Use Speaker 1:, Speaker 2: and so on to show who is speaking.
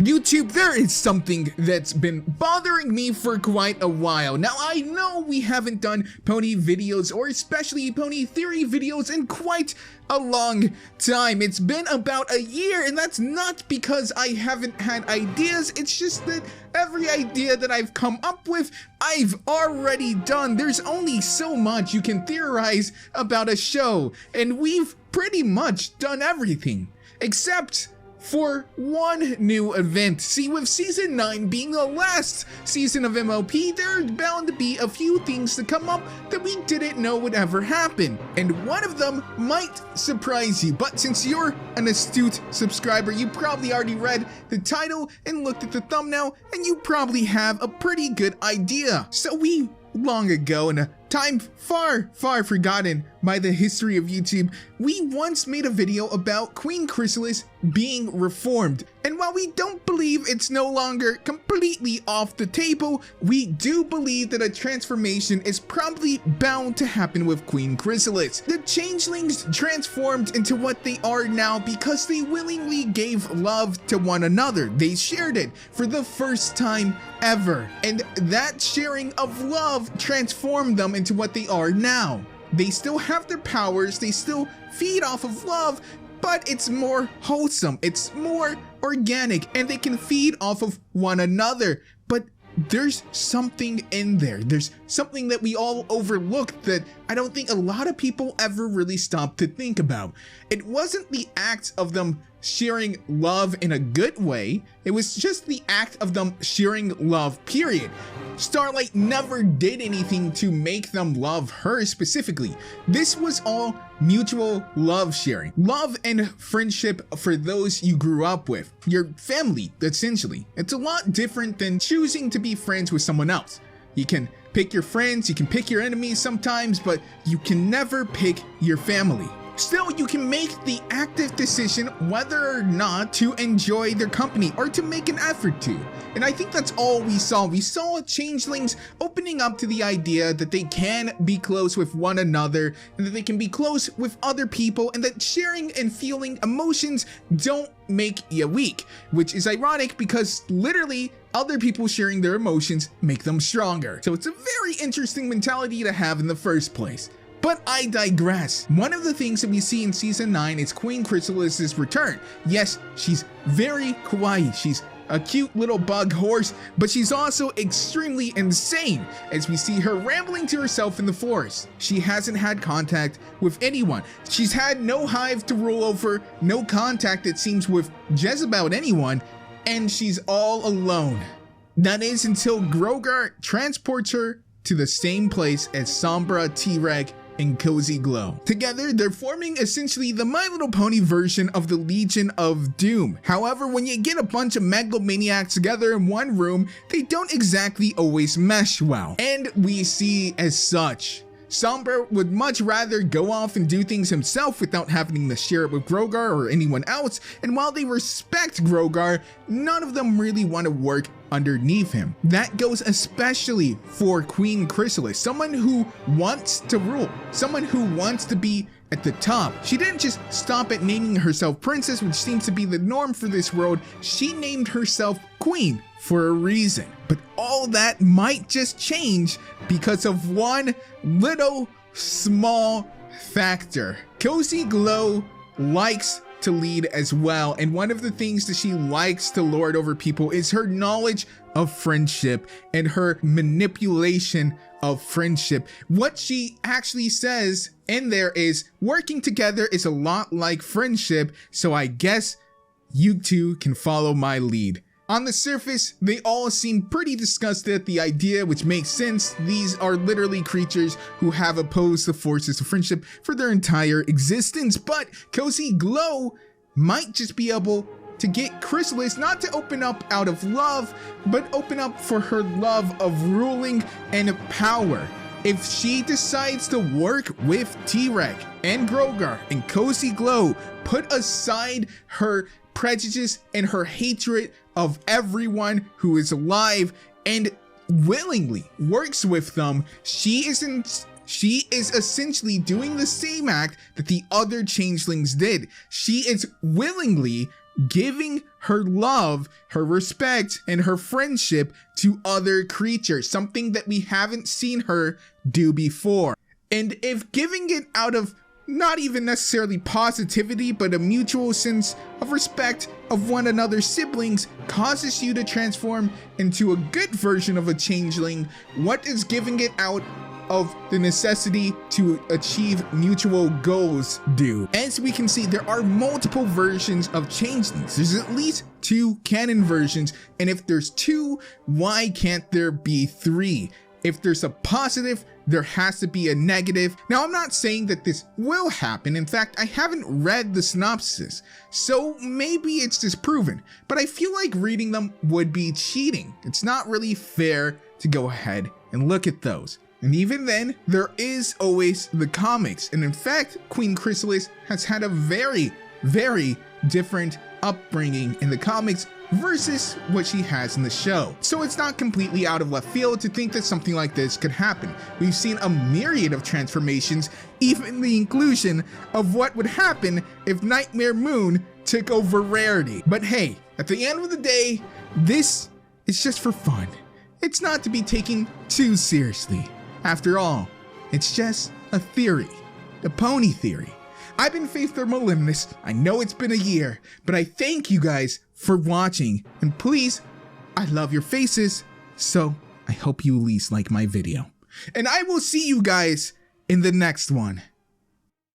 Speaker 1: YouTube, there is something that's been bothering me for quite a while. Now, I know we haven't done pony videos, or especially pony theory videos, in quite a long time. It's been about a year, and that's not because I haven't had ideas. It's just that every idea that I've come up with, I've already done. There's only so much you can theorize about a show, and we've pretty much done everything, except for one new event. See, with season 9 being the last season of MLP, there's bound to be a few things to come up that we didn't know would ever happen. And one of them might surprise you, but since you're an astute subscriber, you probably already read the title and looked at the thumbnail, and you probably have a pretty good idea. So we, long ago, in a time far, far forgotten by the history of YouTube, we once made a video about Queen Chrysalis being reformed. And while we don't believe it's no longer completely off the table, we do believe that a transformation is probably bound to happen with Queen Chrysalis. The changelings transformed into what they are now because they willingly gave love to one another. They shared it for the first time ever. And that sharing of love transformed them into what they are now. They still have their powers, they still feed off of love, but it's more wholesome, it's more organic, and they can feed off of one another. But there's something in there. There's something that we all overlooked that I don't think a lot of people ever really stopped to think about. It wasn't the act of them sharing love in a good way, it was just the act of them sharing love, period. Starlight never did anything to make them love her specifically. This was all mutual love sharing. Love and friendship for those you grew up with. Your family, essentially. It's a lot different than choosing to be friends with someone else. You can pick your friends, you can pick your enemies sometimes, but you can never pick your family. Still, you can make the active decision whether or not to enjoy their company or to make an effort to. And I think that's all we saw. We saw changelings opening up to the idea that they can be close with one another, and that they can be close with other people, and that sharing and feeling emotions don't make you weak, which is ironic because literally other people sharing their emotions make them stronger. So it's a very interesting mentality to have in the first place. But I digress. One of the things that we see in season 9 is Queen Chrysalis' return. Yes, she's very kawaii. She's a cute little bug horse, but she's also extremely insane as we see her rambling to herself in the forest. She hasn't had contact with anyone. She's had no hive to rule over, no contact it seems with just about anyone, and she's all alone. That is until Grogar transports her to the same place as Sombra, T-Reg, and Cozy Glow. Together, they're forming essentially the My Little Pony version of the Legion of Doom. However, when you get a bunch of megalomaniacs together in one room, they don't exactly always mesh well. And we see as such, Sombra would much rather go off and do things himself without having to share it with Grogar or anyone else, and while they respect Grogar, none of them really want to work underneath him. That goes especially for Queen Chrysalis, someone who wants to rule, someone who wants to be at the top. She didn't just stop at naming herself princess, which seems to be the norm for this world. She named herself queen for a reason. But all that might just change because of one little small factor. Cozy Glow likes to lead as well, and one of the things that she likes to lord over people is her knowledge of friendship and her manipulation of friendship. What she actually says in there is, working together is a lot like friendship, so I guess you two can follow my lead. On the surface, they all seem pretty disgusted at the idea, which makes sense. These are literally creatures who have opposed the forces of friendship for their entire existence, but Cozy Glow might just be able to get Chrysalis not to open up out of love, but open up for her love of ruling and power. If she decides to work with T-Reg and Grogar and Cozy Glow, put aside her prejudice and her hatred of everyone who is alive, and willingly works with them, she is essentially doing the same act that the other changelings did. She is willingly giving her love, her respect, and her friendship to other creatures, something that we haven't seen her do before. And if giving it out of not even necessarily positivity, but a mutual sense of respect of one another's siblings causes you to transform into a good version of a changeling, what does giving it out of the necessity to achieve mutual goals do? As we can see, there are multiple versions of changelings. There's at least 2 canon versions, and if there's 2, why can't there be 3? If there's a positive, there has to be a negative. Now, I'm not saying that this will happen. In fact, I haven't read the synopsis, so maybe it's disproven, but I feel like reading them would be cheating. It's not really fair to go ahead and look at those. And even then, there is always the comics. And in fact, Queen Chrysalis has had a very, very different upbringing in the comics versus what she has in the show. So it's not completely out of left field to think that something like this could happen. We've seen a myriad of transformations, even the inclusion of what would happen if Nightmare Moon took over Rarity. But hey, at the end of the day, this is just for fun. It's not to be taken too seriously. After all, it's just a theory, the pony theory. I've been Faith or Moliminous. I know it's been a year, but I thank you guys for watching. And please, I love your faces, so I hope you at least like my video. And I will see you guys in the next one.